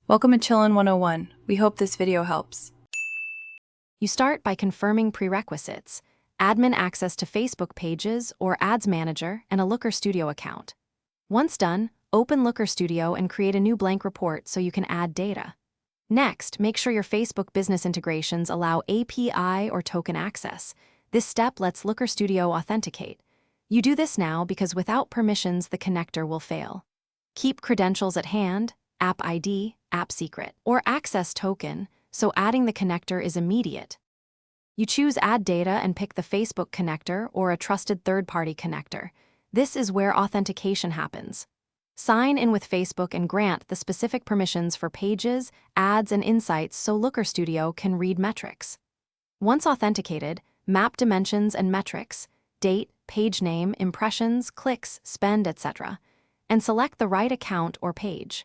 Welcome to Chillin' 101. We hope this video helps. You start by confirming prerequisites: admin access to Facebook pages or Ads Manager and a Looker Studio account. Once done, open Looker Studio and create a new blank report so you can add data. Next, make sure your Facebook business integrations allow API or token access. This step lets Looker Studio authenticate. You do this now because without permissions, the connector will fail. Keep credentials at hand: App ID, App Secret, or Access Token, so adding the connector is immediate. You choose Add Data and pick the Facebook connector or a trusted third-party connector. This is where authentication happens. Sign in with Facebook and grant the specific permissions for pages, ads, and insights so Looker Studio can read metrics. Once authenticated, map dimensions and metrics, date, page name, impressions, clicks, spend, etc., and select the right account or page.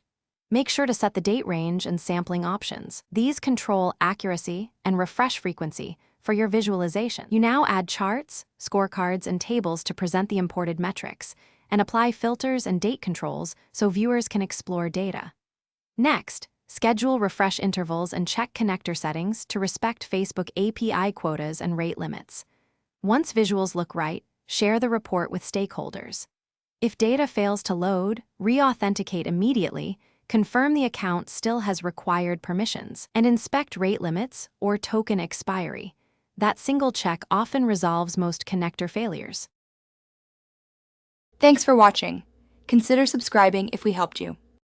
Make sure to set the date range and sampling options. These control accuracy and refresh frequency for your visualization. You now add charts, scorecards, and tables to present the imported metrics, and apply filters and date controls so viewers can explore data. Next, schedule refresh intervals and check connector settings to respect Facebook API quotas and rate limits. Once visuals look right, share the report with stakeholders. If data fails to load, re-authenticate immediately, confirm the account still has required permissions, and inspect rate limits or token expiry. That single check often resolves most connector failures. Thanks for watching. Consider subscribing if we helped you.